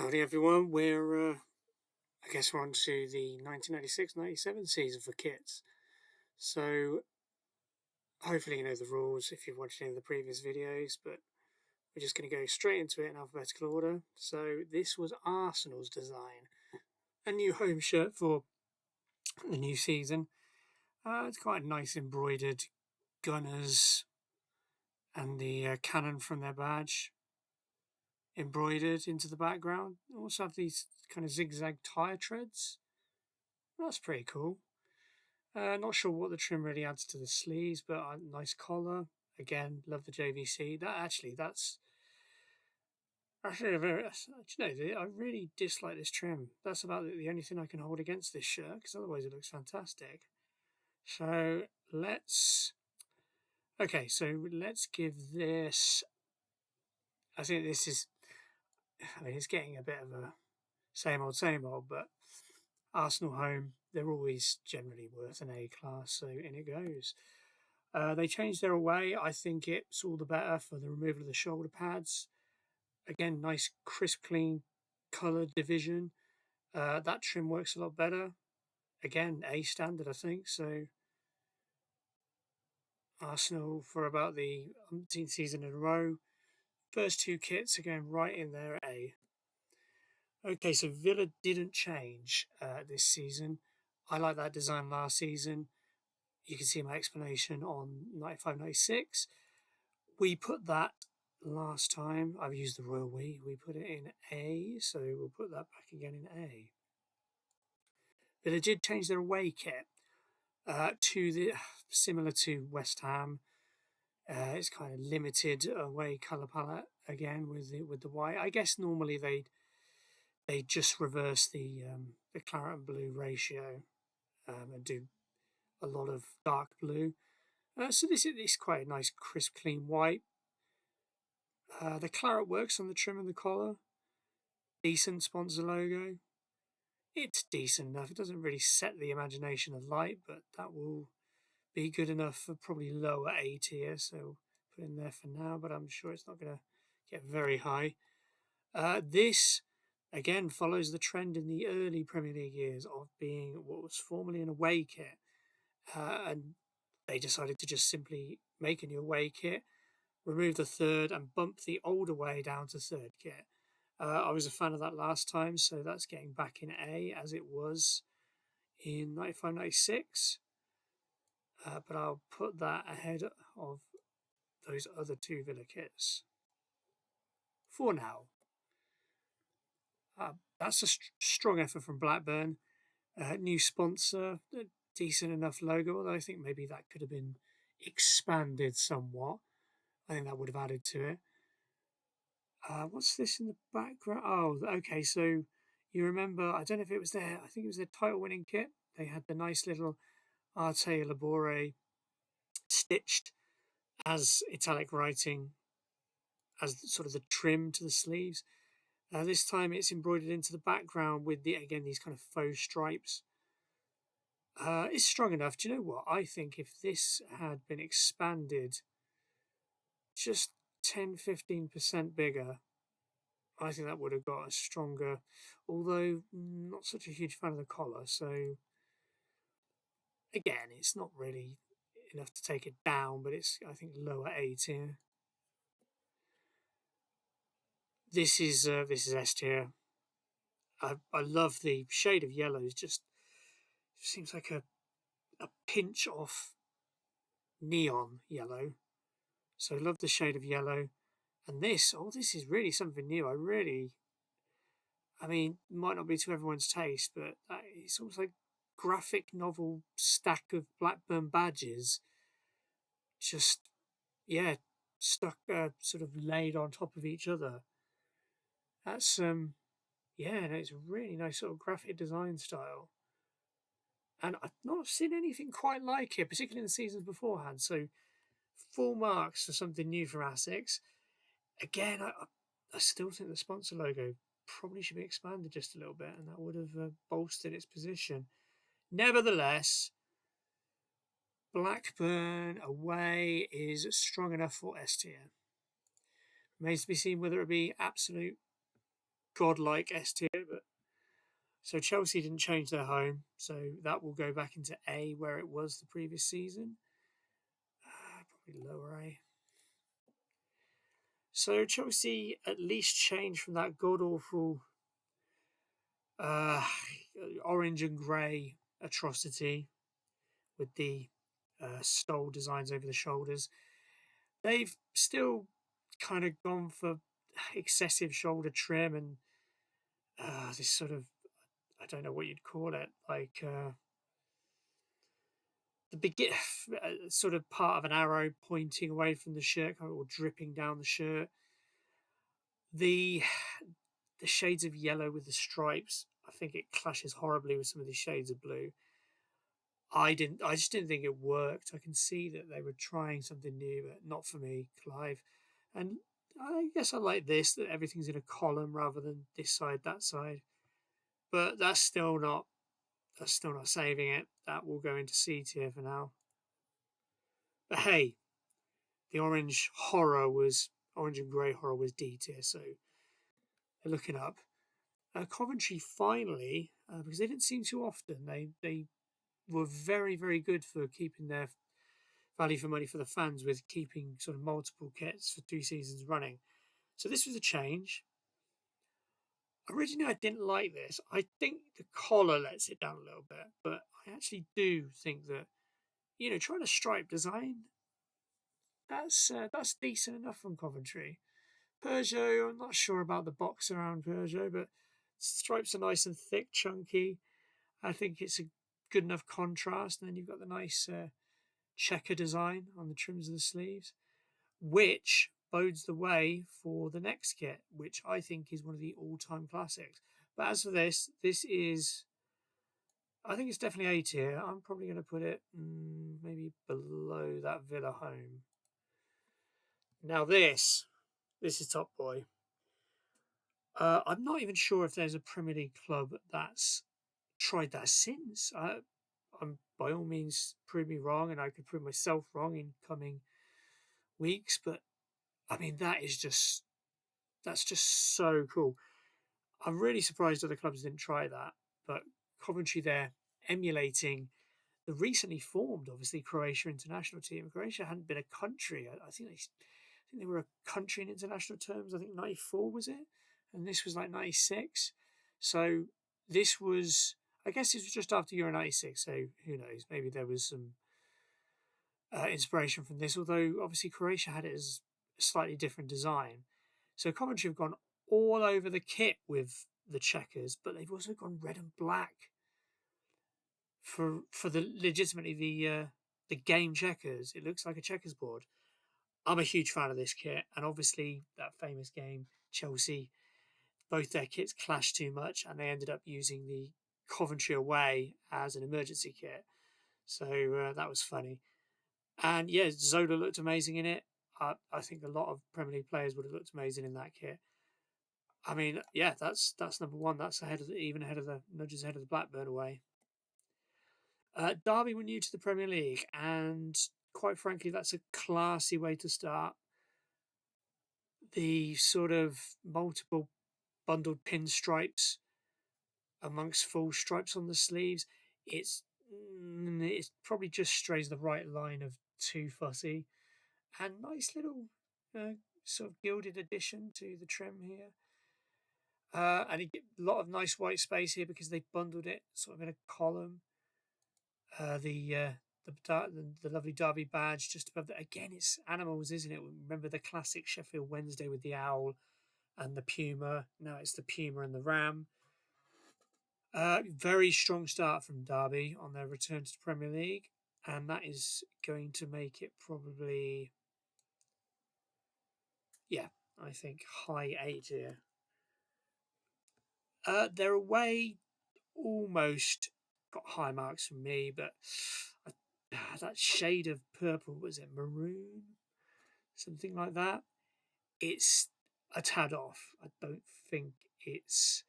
Howdy everyone, I guess we're on to the 1996-97 season for kits. So, hopefully you know the rules if you've watched any of the previous videos, but we're just going to go straight into it in alphabetical order. So, this was Arsenal's design. A new home shirt for the new season. It's quite a nice embroidered Gunners and the cannon from their badge embroidered into the background. Also have these kind of zigzag tyre treads. That's pretty cool. Not sure what the trim really adds to the sleeves, but a nice collar. Again, love the JVC. That's actually a very. I really dislike this trim. That's about the only thing I can hold against this shirt, because otherwise it looks fantastic. So let's. Okay, so let's give this. I think this is. I mean, it's getting a bit of a same old, but Arsenal home, they're always generally worth an A class, so in it goes. They changed their away. I think it's all the better for the removal of the shoulder pads. Again, nice, crisp, clean coloured division. That trim works a lot better. Again, A standard, I think. So, Arsenal for about the umpteenth season in a row. First two kits are going right in there at A. Okay, so Villa didn't change this season. I like that design last season. You can see my explanation on 95-96. We put that last time. I've used the royal we put it in A, so we'll put that back again in A. But they did change their away kit to the similar to West Ham. It's kind of limited away colour palette again with the white. I guess normally they just reverse the claret and blue ratio and do a lot of dark blue. So this is quite a nice crisp clean white. The claret works on the trim and the collar. Decent sponsor logo. It's decent enough. It doesn't really set the imagination of light, but that will be good enough for probably lower A tier. So put in there for now, but I'm sure it's not going to get very high. This again follows the trend in the early Premier League years of being what was formerly an away kit, and they decided to just simply make a new away kit, remove the third, and bump the old away down to third kit. I was a fan of that last time, so that's getting back in A as it was in 95-96. But I'll put that ahead of those other two Villa kits for now. That's a strong effort from Blackburn. New sponsor, a decent enough logo, although I think maybe that could have been expanded somewhat. I think that would have added to it. What's this in the background? Oh, okay. So you remember, I don't know if it was I think it was their title winning kit. They had the nice little Arte Labore stitched as italic writing as sort of the trim to the sleeves. This time it's embroidered into the background with these kind of faux stripes. It's strong enough. Do you know what? I think if this had been expanded just 10-15% bigger, I think that would have got a stronger, although not such a huge fan of the collar. So again, it's not really enough to take it down, but it's, I think, lower A tier. This is S tier. I love the shade of yellow. It just seems like a pinch off neon yellow. So love the shade of yellow. And this is really something new. I mean, might not be to everyone's taste, but it's almost like graphic novel stack of Blackburn badges, just stuck sort of laid on top of each other. That's it's a really nice sort of graphic design style, and I've not seen anything quite like it, particularly in the seasons beforehand. So full marks for something new from Asics. Again, I still think the sponsor logo probably should be expanded just a little bit, and that would have bolstered its position. Nevertheless, Blackburn away is strong enough for S tier. Remains to be seen whether it be absolute godlike S tier. But so Chelsea didn't change their home, so that will go back into A where it was the previous season. Probably lower A. So Chelsea at least changed from that god awful orange and grey atrocity with the stole designs over the shoulders. They've still kind of gone for excessive shoulder trim and this sort of, I don't know what you'd call it, like the begin sort of part of an arrow pointing away from the shirt or dripping down the shirt. The shades of yellow with the stripes, I think it clashes horribly with some of the shades of blue. I just didn't think it worked. I can see that they were trying something new, but not for me, Clive. And I guess I like this, that everything's in a column rather than this side, that side. But that's still not saving it. That will go into C tier for now. But hey, the orange and grey horror was D tier, so they're looking up. Coventry finally, because they didn't seem too often, they were very, very good for keeping their value for money for the fans with keeping sort of multiple kits for 2 seasons running. So this was a change. Originally, I didn't like this. I think the collar lets it down a little bit, but I actually do think that, trying a stripe design, that's decent enough from Coventry. Peugeot, I'm not sure about the box around Peugeot, but stripes are nice and thick, chunky. I think it's a good enough contrast. And then you've got the nice checker design on the trims of the sleeves, which bodes the way for the next kit, which I think is one of the all-time classics. But as for this is, I think it's definitely A tier. I'm probably going to put it maybe below that Villa home. Now this is top boy. I'm not even sure if there's a Premier League club that's tried that since. I'm by all means prove me wrong, and I could prove myself wrong in coming weeks. But I mean, that's just so cool. I'm really surprised other clubs didn't try that. But Coventry, they're emulating the recently formed, obviously, Croatia international team. Croatia hadn't been a country. I think they were a country in international terms. I think 94 was it, and this was like 96. So this was, I guess, it was just after Euro 96. So who knows? Maybe there was some inspiration from this. Although obviously Croatia had it as a slightly different design. So Coventry have gone all over the kit with the checkers, but they've also gone red and black for the legitimately the game checkers. It looks like a checkers board. I'm a huge fan of this kit, and obviously that famous game, Chelsea, both their kits clashed too much, and they ended up using the Coventry away as an emergency kit. So that was funny. And yeah, Zola looked amazing in it. I think a lot of Premier League players would have looked amazing in that kit. I mean, yeah, that's number one. That's even ahead of the nudges ahead of the Blackburn away. Derby were new to the Premier League, and quite frankly, that's a classy way to start. The sort of multiple bundled pinstripes amongst full stripes on the sleeves, it probably just strays the right line of too fussy, and nice little sort of gilded addition to the trim here. And you get a lot of nice white space here because they bundled it sort of in a column. The lovely Derby badge just above that. Again, it's animals, isn't it? Remember the classic Sheffield Wednesday with the owl and the puma. Now it's the puma and the ram. Very strong start from Derby on their return to the Premier League, and that is going to make it probably, I think high A tier. Their away almost got high marks from me, but that shade of purple, was it maroon? Something like that. It's a tad off. I don't think it's.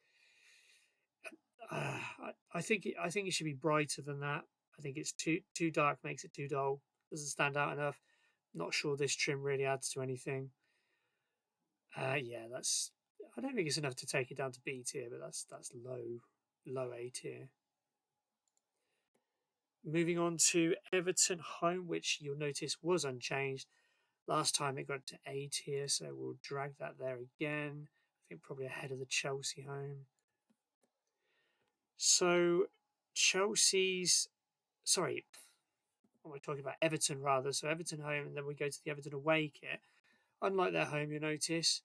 I think it should be brighter than that. I think it's too dark, makes it too dull. Doesn't stand out enough. Not sure this trim really adds to anything. Yeah, that's. I don't think it's enough to take it down to B tier, but that's low A tier. Moving on to Everton home, which you'll notice was unchanged. Last time it got to A tier, so we'll drag that there again. I think probably ahead of the Chelsea home. So Chelsea's, sorry, what am I talking about? Everton rather. So Everton home, and then we go to the Everton away kit. Unlike their home, you'll notice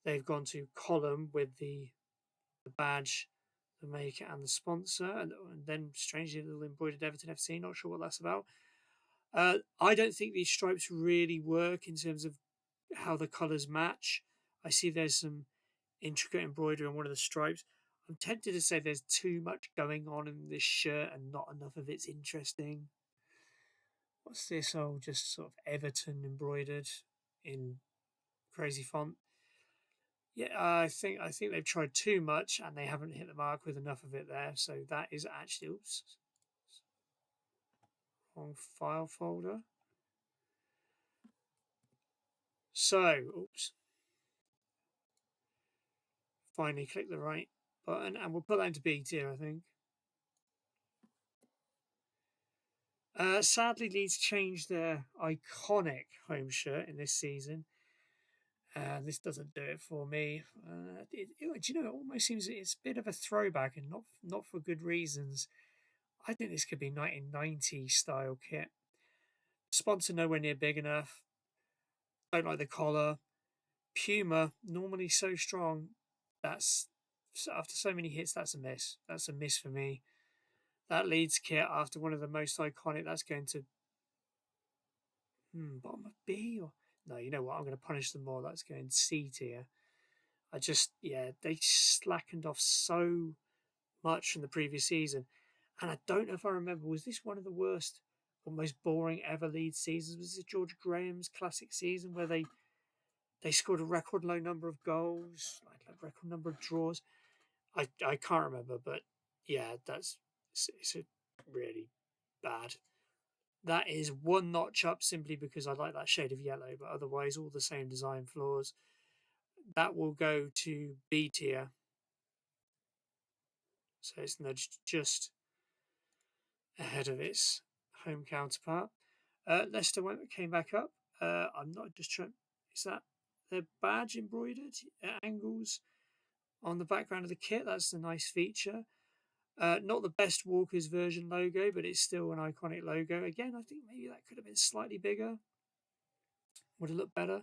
they've gone to column with the badge, the maker, and the sponsor, and then strangely a little embroidered Everton FC. Not sure what that's about. I don't think these stripes really work in terms of how the colours match. I see there's some intricate embroidery on one of the stripes. I'm tempted to say there's too much going on in this shirt and not enough of it's interesting. What's this? Oh, just sort of Everton embroidered in crazy font. Yeah, I think they've tried too much and they haven't hit the mark with enough of it there. So that is actually, oops, wrong file folder. So, oops. Finally click the right button and we'll put that into B tier, I think. Sadly, Leeds changed their iconic home shirt in this season. This doesn't do it for me. Do you know, it almost seems it's a bit of a throwback and not for good reasons. I think this could be 1990 style kit. Sponsor nowhere near big enough. Don't like the collar. Puma, normally so strong. That's after so many hits, that's a miss. That's a miss for me. That Leeds kit after one of the most iconic, that's going to bottom of B or no, you know what? I'm going to punish them more. That's going C tier. They slackened off so much from the previous season. And I don't know if I remember, was this one of the worst or most boring ever Leeds seasons? Was it George Graham's classic season where they scored a record low number of goals, like a record number of draws? I can't remember, but yeah, it's a really bad. That is one notch up simply because I like that shade of yellow, but otherwise all the same design flaws. That will go to B tier. So it's nudged just ahead of its home counterpart. Leicester came back up. I'm not just trying. Is that their badge embroidered at angles on the background of the kit? That's a nice feature. Not the best Walker's version logo, but it's still an iconic logo. Again, I think maybe that could have been slightly bigger. Would have looked better.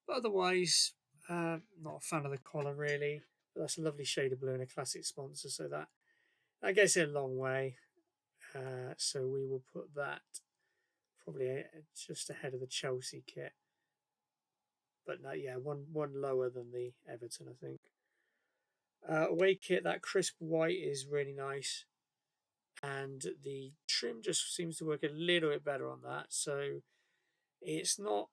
But otherwise, not a fan of the collar really. But that's a lovely shade of blue and a classic sponsor, so that gets it a long way. So we will put that probably just ahead of the Chelsea kit. But no, yeah, one lower than the Everton, I think. Away kit, that crisp white is really nice. And the trim just seems to work a little bit better on that. So it's not,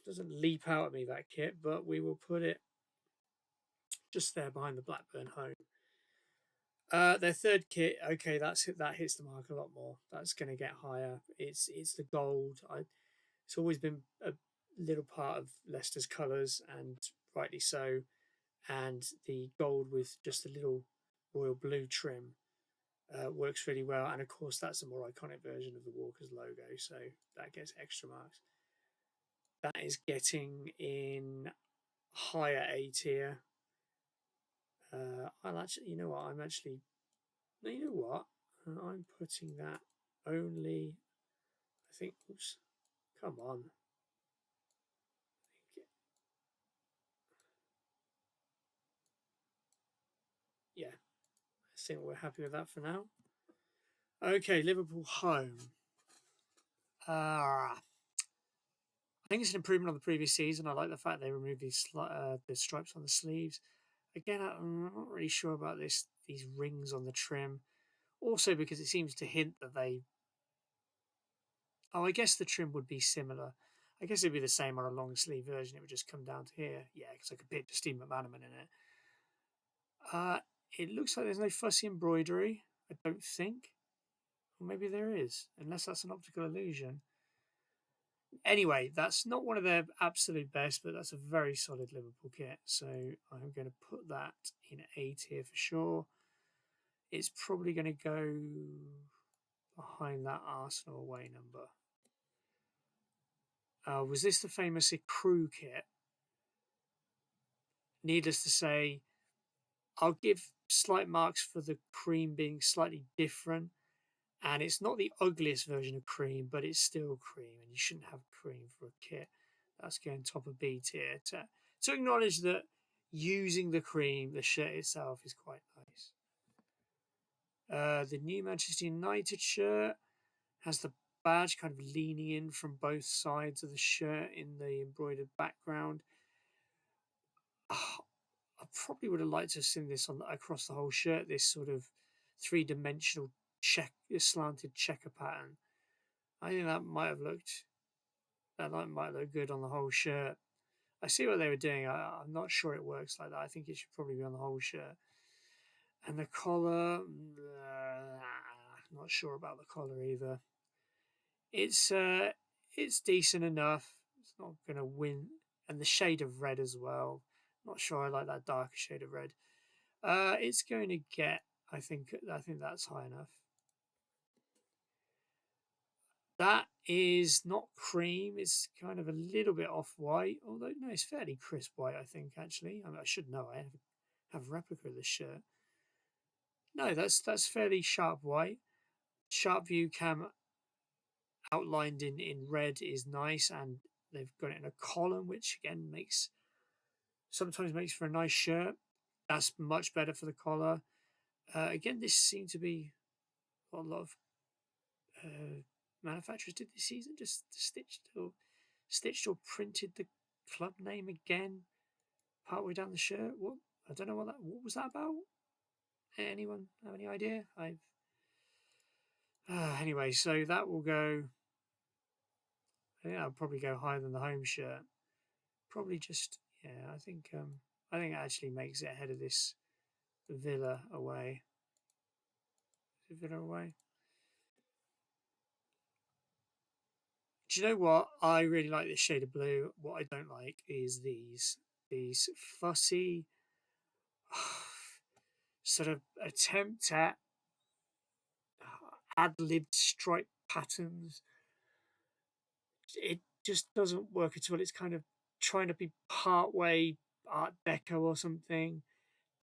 doesn't leap out at me, that kit, but we will put it just there behind the Blackburn home. Their third kit, okay, that hits the mark a lot more. That's going to get higher. It's the gold. It's always been a little part of Leicester's colours, and rightly so. And the gold with just a little royal blue trim works really well. And of course, that's a more iconic version of the Walkers logo, so that gets extra marks. That is getting in higher A tier. I'll actually, you know what? No, you know what? I'm putting that only. I think. Oops. Come on. Yeah. I think we're happy with that for now. Okay, Liverpool home. I think it's an improvement on the previous season. I like the fact they removed the stripes on the sleeves. Again, I'm not really sure about these rings on the trim. Also, because it seems to hint that they. Oh, I guess the trim would be similar. I guess it'd be the same on a long sleeve version. It would just come down to here. Yeah, because I could picture Steve McManaman in it. It looks like there's no fussy embroidery. I don't think. Or maybe there is, unless that's an optical illusion. Anyway, that's not one of their absolute best, but that's a very solid Liverpool kit. So I'm going to put that in A tier for sure. It's probably going to go behind that Arsenal away number. Was this the famous Crew kit? Needless to say, I'll give slight marks for the cream being slightly different. And it's not the ugliest version of cream, but it's still cream, and you shouldn't have cream for a kit. That's going top of B tier. To acknowledge that using the cream, the shirt itself, is quite nice. The new Manchester United shirt has the badge kind of leaning in from both sides of the shirt in the embroidered background. I probably would have liked to have seen this on across the whole shirt, this sort of three-dimensional slanted checker pattern. I think that might look good on the whole shirt. I see what they were doing. I'm not sure it works like that. I think it should probably be on the whole shirt. And the collar, not sure about the collar either. It's decent enough. It's not going to win. And the shade of red as well. Not sure I like that darker shade of red. It's going to get. I think that's high enough. That is not cream. It's kind of a little bit off-white. Although, no, it's fairly crisp white, I think, actually. I mean, I should know. I have a replica of this shirt. No, that's fairly sharp white. Sharp view cam outlined in red is nice, and they've got it in a column, which, again, sometimes makes for a nice shirt. That's much better for the collar. Again, this seemed to be what a lot of manufacturers did this season, just stitched or printed the club name again partway down the shirt. What? I don't know what was that about. Anyone have any idea? Anyway, so that will go. I think I'll probably go higher than the home shirt. Probably just I think it actually makes it ahead of this Villa away. Is it Villa away? Do you know what? I really like this shade of blue. What I don't like is these fussy sort of attempt at ad-libbed stripe patterns. It just doesn't work at all. It's kind of trying to be part way Art Deco or something.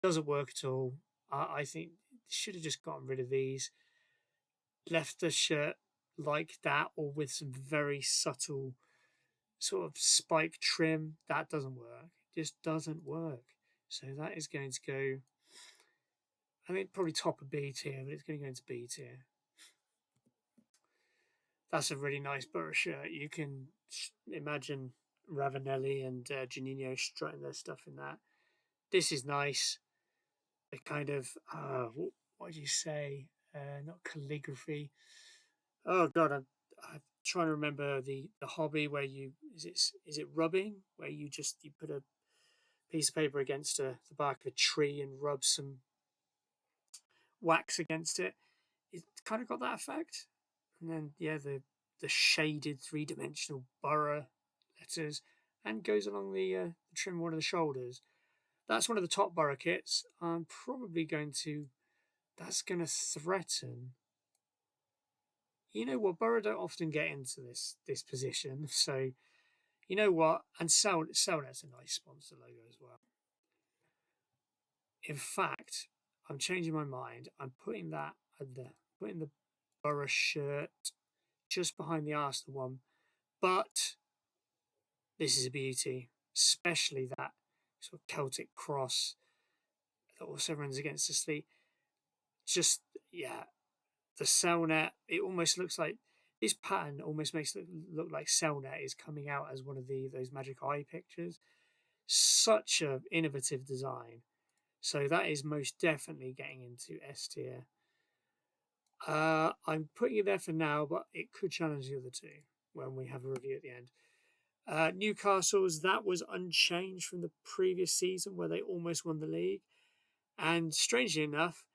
Doesn't work at all. I think should have just gotten rid of these. Left the shirt like that, or with some very subtle sort of spike trim. That doesn't work. It just doesn't work. So that is going to go. I think probably top of B tier, but it's going to go into B tier. That's a really nice Borough shirt. You can imagine Ravanelli and Juninho strutting their stuff in that. This is nice. A kind of what do you say? Not calligraphy. Oh God, I'm trying to remember the hobby where is it rubbing, where you put a piece of paper against the bark of a tree and rub some wax against it. It's kind of got that effect. And then the shaded three-dimensional Borough letters, and goes along the trim of one of the shoulders. That's one of the top Borough kits. I'm probably going to. That's going to threaten. You know what? Borough don't often get into this position, so you know what? And Cellnet's a nice sponsor logo as well. In fact, I'm changing my mind. I'm putting putting the Borough shirt just behind the Arsenal one, but this is a beauty, especially that sort of Celtic cross that also runs against the sleeve. Just the Cellnet. It almost looks like this pattern almost makes it look like Cellnet is coming out as one of those Magic Eye pictures. Such a innovative design. So that is most definitely getting into S tier. I'm putting it there for now, but it could challenge the other two when we have a review at the end. Newcastle's, that was unchanged from the previous season where they almost won the league. And strangely enough,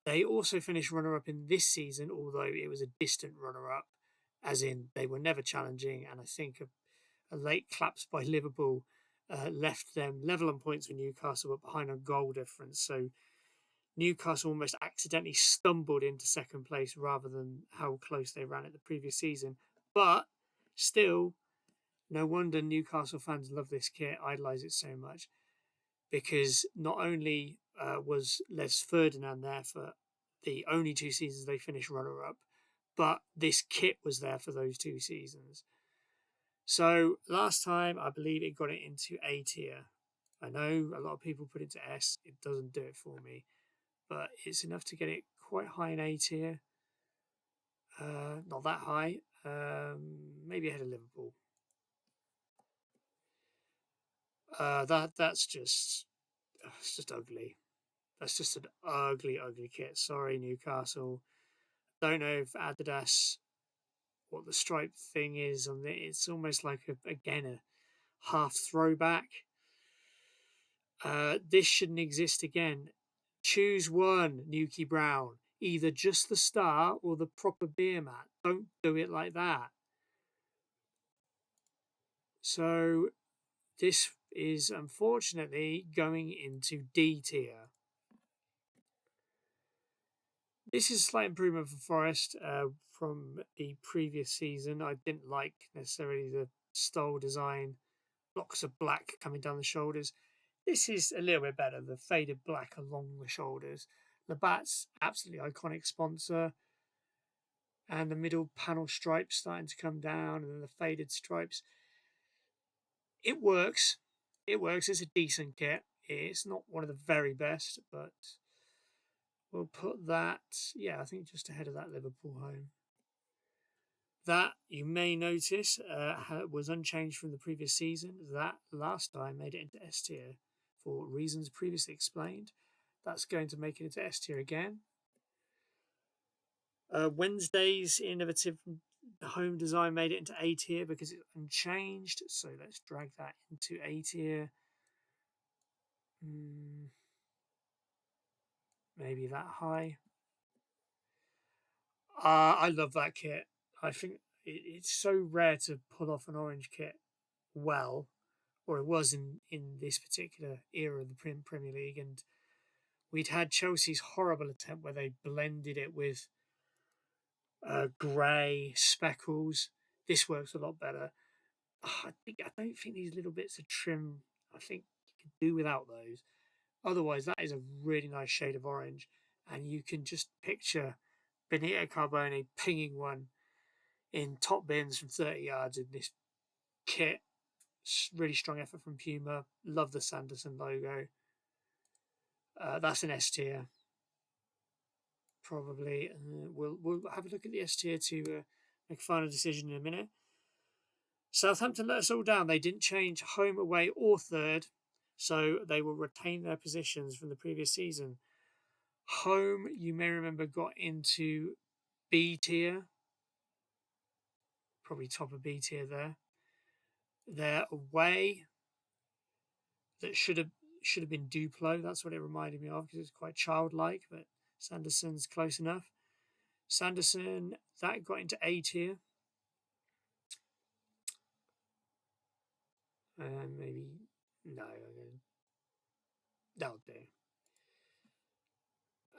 they also finished runner-up in this season, although it was a distant runner-up. as in they were never challenging. And I think a late collapse by Liverpool left them level on points with Newcastle, but behind on goal difference. So Newcastle almost accidentally stumbled into second place rather than how close they ran it the previous season. But still, no wonder Newcastle fans love this kit, idolise it so much, because not only was Les Ferdinand there for the only 2 seasons they finished runner-up, but this kit was there for those 2 seasons. So last time, I believe it got it into A tier. I know a lot of people put it to S. It doesn't do it for me, but it's enough to get it quite high in A tier. Not that high. Maybe ahead of Liverpool. That's just it's just ugly. That's just an ugly kit. Sorry, Newcastle. Don't know if Adidas what the stripe thing is on it. It's almost like a half throwback. This shouldn't exist again. Choose one, Nuki Brown. Either just the star or the proper beer mat. Don't do it like that. So this is unfortunately going into D tier. This is a slight improvement for Forest from the previous season. I didn't like necessarily the stole design, blocks of black coming down the shoulders. This is a little bit better, the faded black along the shoulders. Labatt's absolutely iconic sponsor, and the middle panel stripes starting to come down, and then the faded stripes. It works. It works. It's a decent kit. It's not one of the very best, but we'll put that, I think just ahead of that Liverpool home. That, you may notice, was unchanged from the previous season. That last time made it into S tier for reasons previously explained. That's going to make it into S tier again. Wednesday's innovative home design made it into A tier because it's unchanged. So let's drag that into A tier. Maybe that high. I love that kit. I think it's so rare to pull off an orange kit well, or it was in this particular era of the Premier League. And we'd had Chelsea's horrible attempt where they blended it with grey speckles. This works a lot better. I don't think these little bits of trim, I think you can do without those. Otherwise, that is a really nice shade of orange, and you can just picture Benito Carbone pinging one in top bins from 30 yards in this kit. Really strong effort from Puma. Love the Sanderson logo. That's an S tier, probably. We'll have a look at the S tier to make a final decision in a minute. Southampton let us all down. They didn't change home, away, or third, so they will retain their positions from the previous season. Home, you may remember, got into B tier, probably top of B tier there. Their away, that should have been Duplo. That's what it reminded me of because it's quite childlike, but Sanderson's close enough. Sanderson, that got into A tier. And maybe, no, that'll do.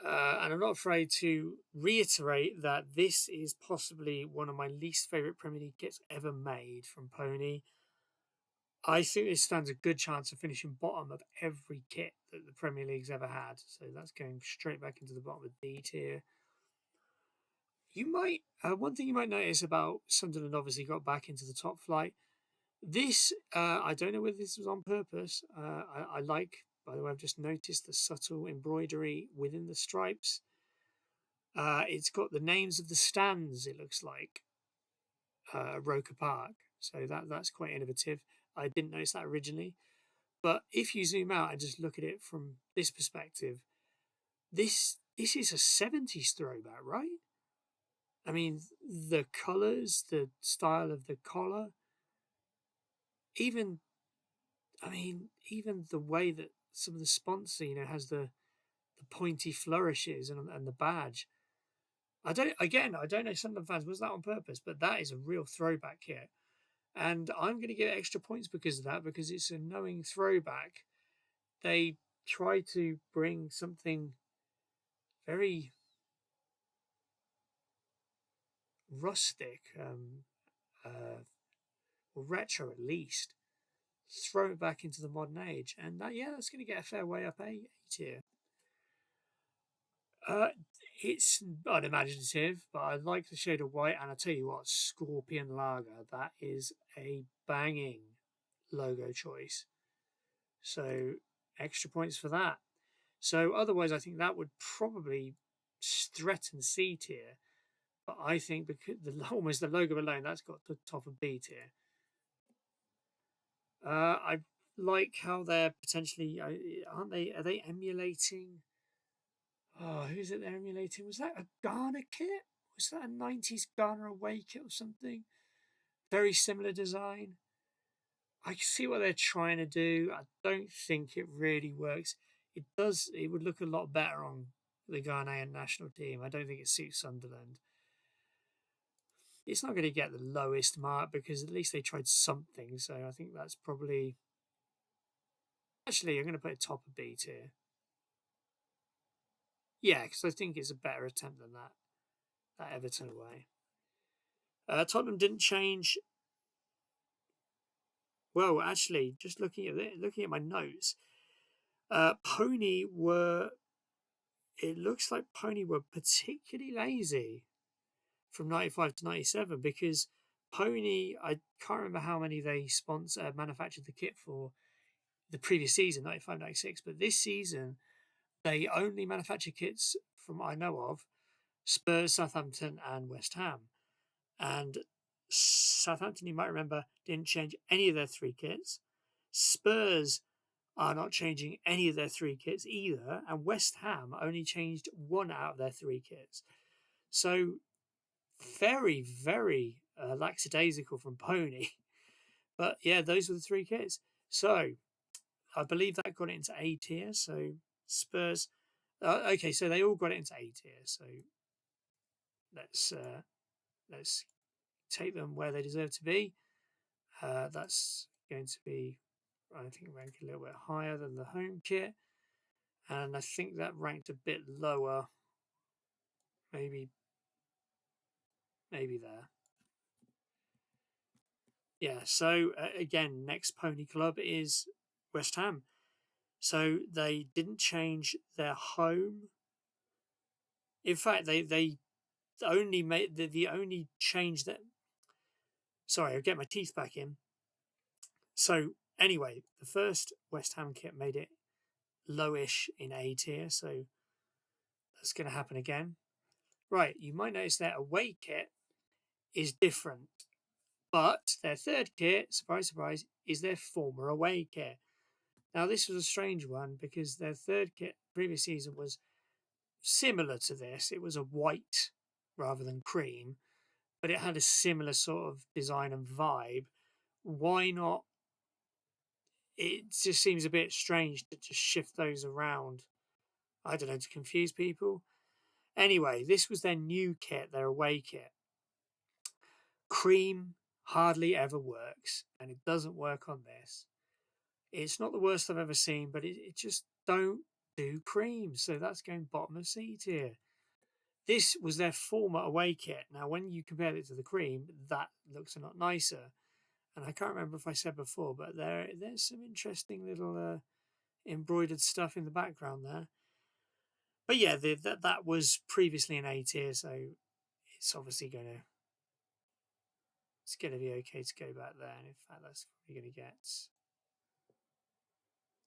And I'm not afraid to reiterate that this is possibly one of my least favourite Premier League kits ever made from Pony. I think this stands a good chance of finishing bottom of every kit that the Premier League's ever had. So that's going straight back into the bottom of D tier. You might one thing you might notice about Sunderland obviously got back into the top flight. This I don't know whether this was on purpose. I like, by the way, I've just noticed the subtle embroidery within the stripes. It's got the names of the stands. It looks like Roker Park, so that's quite innovative. I didn't notice that originally, but if you zoom out and just look at it from this perspective, this is a 70s throwback, right? I mean, the colours, the style of the collar, even the way that some of the sponsor, has the pointy flourishes and the badge. I don't know Sunderland fans, was that on purpose? But that is a real throwback kit. And I'm going to give it extra points because of that, because it's a knowing throwback. They try to bring something very rustic, or retro at least, throw it back into the modern age. And that's going to get a fair way up A tier. It's unimaginative, but I like the shade of white. And I tell you what, Scorpion Lager, that is a banging logo choice. So extra points for that. So otherwise, I think that would probably threaten C tier. But I think because almost the logo alone, that's got the top of B tier. I like how they're potentially, aren't they? Are they emulating? Oh, who's it they're emulating? Was that a Ghana kit? Was that a 90s Ghana away kit or something? Very similar design. I can see what they're trying to do. I don't think it really works. It does. It would look a lot better on the Ghanaian national team. I don't think it suits Sunderland. It's not going to get the lowest mark because at least they tried something. So I think that's probably. Actually, I'm going to put it top of B tier. Yeah, because I think it's a better attempt than that Everton away. Tottenham didn't change. Well, actually, just looking at my notes, Pony were. It looks like Pony were particularly lazy from 95 to 97 because Pony, I can't remember how many they manufactured the kit for the previous season, 95 96, but this season they only manufacture kits from I know of Spurs, Southampton, and West Ham. And Southampton, you might remember, didn't change any of their three kits. Spurs are not changing any of their three kits either, and West Ham only changed one out of their three kits. So very, very lackadaisical from Pony. But yeah, those were the three kits. So I believe that got it into A tier. So Spurs. Okay, so they all got it into A tier. So let's take them where they deserve to be. That's going to be, I think, rank a little bit higher than the home kit. And I think that ranked a bit lower. Maybe there. Yeah, so again, next Pony Club is West Ham. So they didn't change their home. In fact, they only made the only change that. Sorry, I'll get my teeth back in. So anyway, the first West Ham kit made it lowish in A tier, so that's going to happen again. Right, you might notice their away kit is different, but their third kit, surprise, surprise, is their former away kit. Now, this was a strange one because their third kit previous season was similar to this. It was a white rather than cream, but it had a similar sort of design and vibe. Why not? It just seems a bit strange to just shift those around. I don't know, to confuse people. Anyway, this was their new kit, their away kit. Cream hardly ever works, and it doesn't work on this. It's not the worst I've ever seen, but it just don't do cream. So that's going bottom of C tier. This was their former away kit. Now, when you compare it to the cream, that looks a lot nicer. And I can't remember if I said before, but there's some interesting little embroidered stuff in the background there. But yeah, that was previously an A tier, so it's obviously going to be okay to go back there. And in fact, that's probably going to get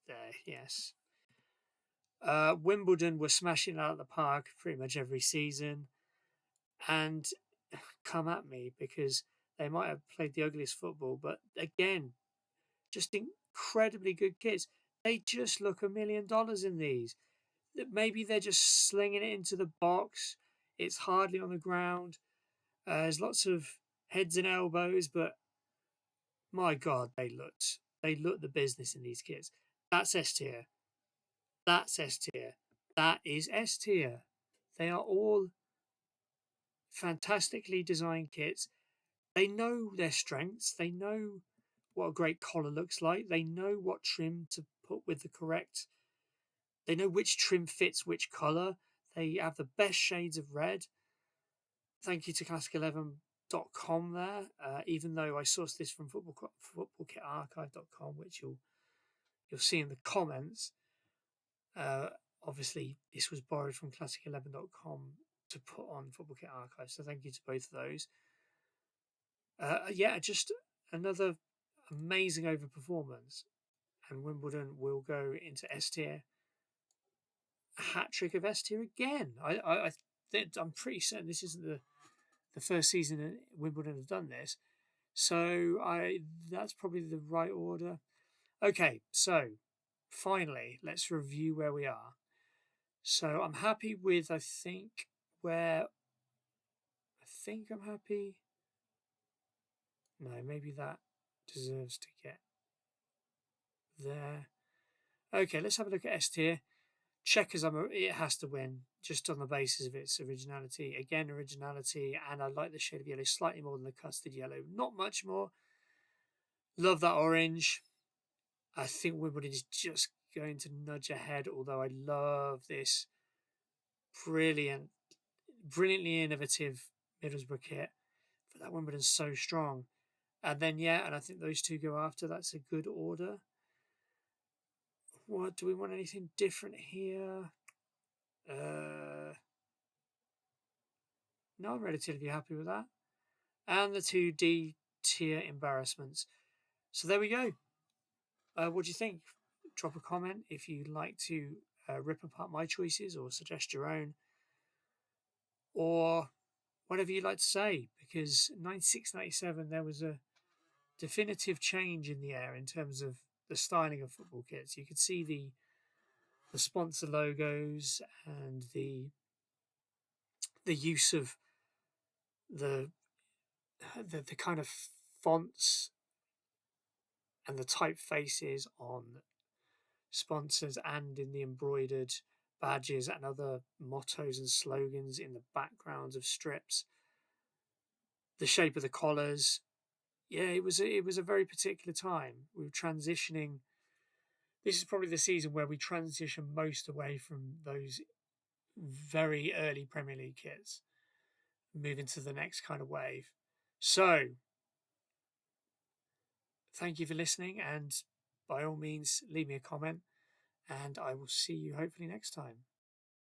there. Yes. Wimbledon were smashing out of the park pretty much every season, and come at me because they might have played the ugliest football, but again, just incredibly good kids. They just look $1 million in these. Maybe they're just slinging it into the box. It's hardly on the ground. There's lots of heads and elbows, but my God, they looked the business in these kids. That's S tier. That's S tier. That is S tier. They are all fantastically designed kits. They know their strengths. They know what a great collar looks like. They know what trim to put with the correct. They know which trim fits which colour. They have the best shades of red. Thank you to classic11.com there. Even though I sourced this from footballkitarchive.com, which you'll see in the comments. Obviously, this was borrowed from classic11.com to put on Football Kit Archive. So thank you to both of those. Yeah, just another amazing overperformance. And Wimbledon will go into S tier. A hat trick of S tier again. I'm pretty certain this isn't the first season that Wimbledon have done this. So that's probably the right order. Okay, so finally, let's review where we are. So I'm happy with, I think I'm happy. No, maybe that deserves to get there. Okay, let's have a look at S tier. Checkers, it has to win just on the basis of its originality. Again, originality, and I like the shade of yellow slightly more than the custard yellow. Not much more. Love that orange. I think Wimbledon is just going to nudge ahead, although I love this brilliantly innovative Middlesbrough kit. But that Wimbledon's so strong. And then, and I think those two go after. That's a good order. What do we want? Anything different here? No, I'm relatively happy with that. And the two D tier embarrassments. So there we go. What do you think? Drop a comment if you'd like to rip apart my choices or suggest your own, or whatever you'd like to say. Because 96-97, there was a definitive change in the air in terms of the styling of football kits. You could see the sponsor logos and the use of the kind of fonts and the typefaces on sponsors and in the embroidered badges and other mottos and slogans in the backgrounds of strips. The shape of the collars. Yeah, it was a very particular time. We were transitioning. This is probably the season where we transition most away from those very early Premier League kits, moving to the next kind of wave. So, thank you for listening, and by all means, leave me a comment, and I will see you hopefully next time.